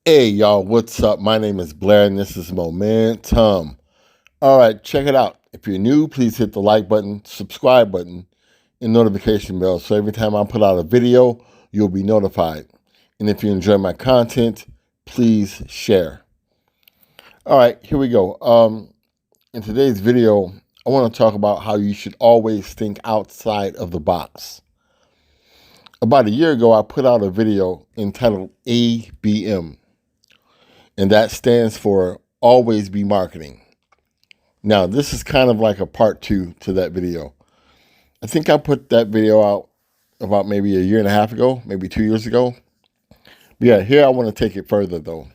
Hey y'all, what's up? My name is Blair and this is Momentum. All right, check it out. If you're new, please hit the like button, subscribe button, and notification bell so every time I put out a video, you'll be notified. And if you enjoy my content, please share. All right, here we go. In today's video, I want to talk about how you should always think outside of the box. About a year ago, I put out a video entitled ABM. And that stands for Always Be Marketing. Now, this is kind of like a part two to that video. I think I put that video out about maybe a year and a half ago, maybe 2 years ago. But yeah, here I want to take it further though.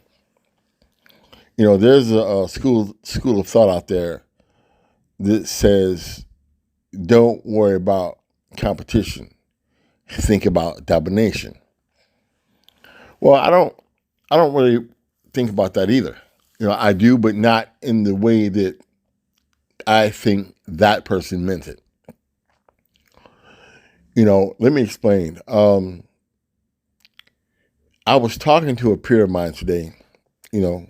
You know, there's a school of thought out there that says, don't worry about competition. Think about domination. Well, I don't really think about that either. You know, I do, but not in the way that I think that person meant it. You know, let me explain. I was talking to a peer of mine today, you know,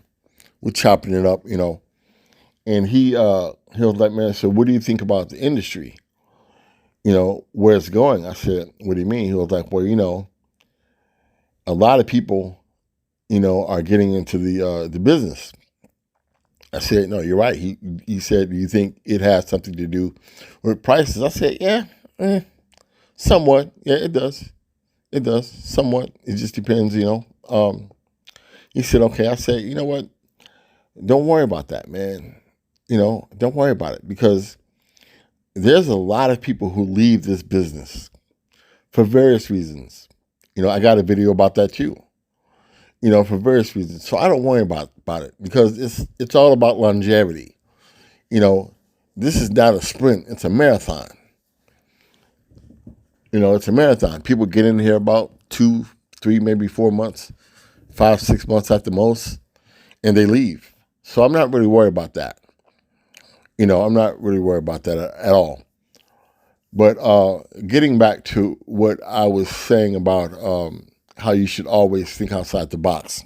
we're chopping it up, you know, and he was like, man, so what do you think about the industry? You know, where it's going? I said, what do you mean? He was like, well, you know, a lot of people, you know, are getting into the business. I said, no, you're right. He said, do you think it has something to do with prices? I said, yeah, somewhat. Yeah, it does. It does, somewhat. It just depends, you know. He said, okay. I said, you know what? Don't worry about that, man. You know, don't worry about it because there's a lot of people who leave this business for various reasons. You know, I got a video about that too. You know, for various reasons. So I don't worry about it because it's all about longevity. You know, this is not a sprint, it's a marathon. You know, it's a marathon. People get in here about 2, 3, maybe 4 months, 5, 6 months at the most, and they leave. So I'm not really worried about that. You know, I'm not really worried about that at all. But getting back to what I was saying about how you should always think outside the box.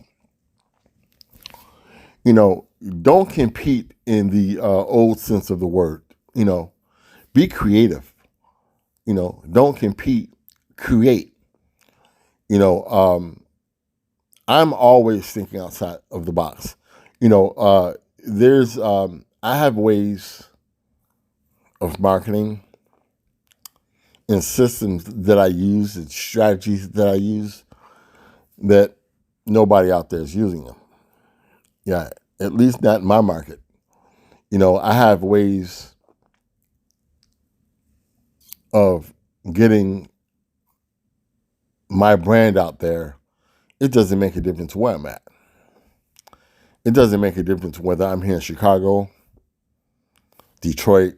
You know, don't compete in the old sense of the word. You know, be creative. You know, don't compete, create. You know, I'm always thinking outside of the box. You know, I have ways of marketing and systems that I use and strategies that I use that nobody out there is using them. Yeah, at least not in my market. You know, I have ways of getting my brand out there. It doesn't make a difference where I'm at. It doesn't make a difference whether I'm here in Chicago, Detroit,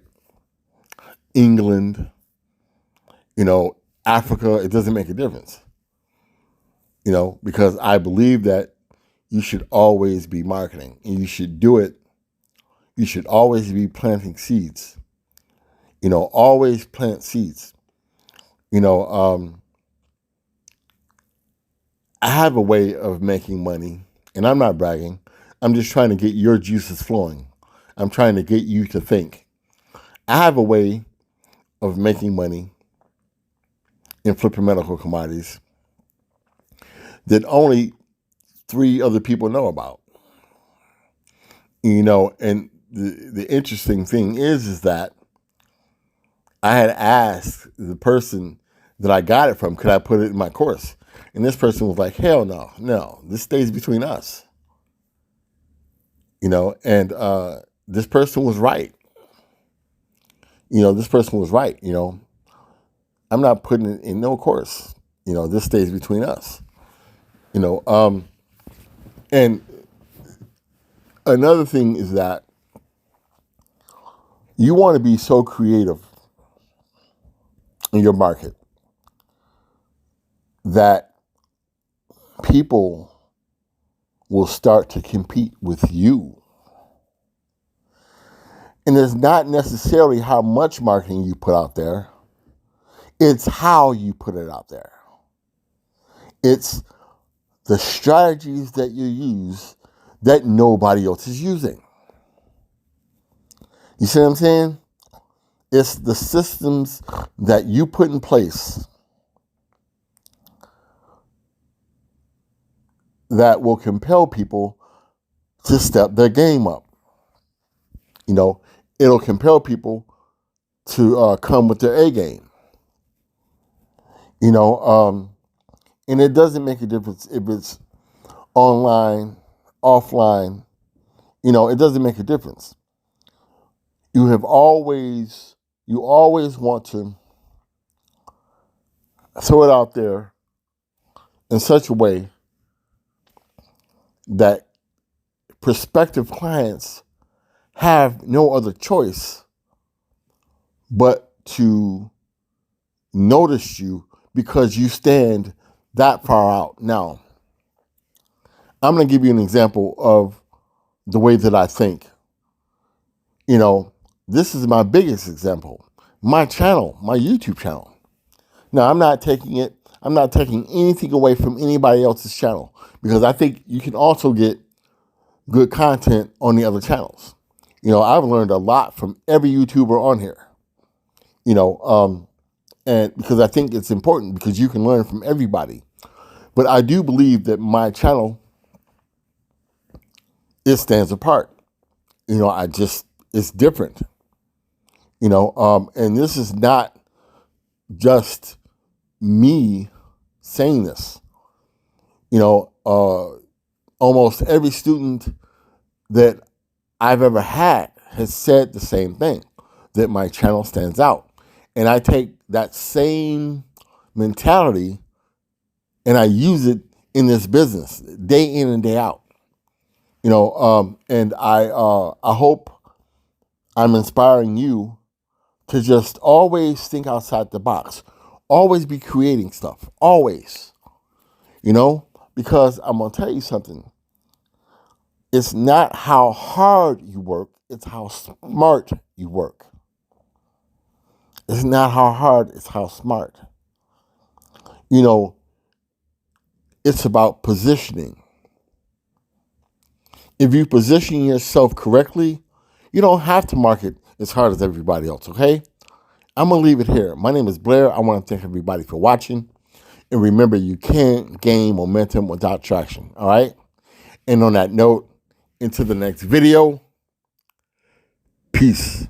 England, you know, Africa. It doesn't make a difference. You know, because I believe that you should always be marketing and you should do it. You should always be planting seeds. You know, always plant seeds. You know, I have a way of making money, and I'm not bragging. I'm just trying to get your juices flowing. I'm trying to get you to think. I have a way of making money in flipping medical commodities that only 3 other people know about. You know, and the interesting thing is that I had asked the person that I got it from, could I put it in my course? And this person was like, hell no, this stays between us. You know, and this person was right. You know, this person was right. You know, I'm not putting it in no course. You know, this stays between us. You know, and another thing is that you want to be so creative in your market that people will start to compete with you. And it's not necessarily how much marketing you put out there. It's how you put it out there. It's the strategies that you use that nobody else is using. You see what I'm saying? It's the systems that you put in place that will compel people to step their game up. You know, it'll compel people to come with their A game. You know, and it doesn't make a difference if it's online, offline. You know, it doesn't make a difference. You always want to throw it out there in such a way that prospective clients have no other choice but to notice you because you stand that far out. Now, I'm going to give you an example of the way that I think. You know, this is my biggest example. My channel, my YouTube channel. Now, I'm not taking anything away from anybody else's channel because I think you can also get good content on the other channels. You know, I've learned a lot from every YouTuber on here. You know, and because I think it's important because you can learn from everybody. But I do believe that my channel, it stands apart. You know, it's different. You know, and this is not just me saying this. You know, almost every student that I've ever had has said the same thing, that my channel stands out. And I take that same mentality and I use it in this business day in and day out. You know, and I hope I'm inspiring you to just always think outside the box. Always be creating stuff. Always. You know, because I'm going to tell you something. It's not how hard you work, it's how smart you work. It's not how hard, it's how smart. You know, it's about positioning. If you position yourself correctly, you don't have to market as hard as everybody else, okay? I'm going to leave it here. My name is Blair. I want to thank everybody for watching. And remember, you can't gain momentum without traction, all right? And on that note, into the next video. Peace.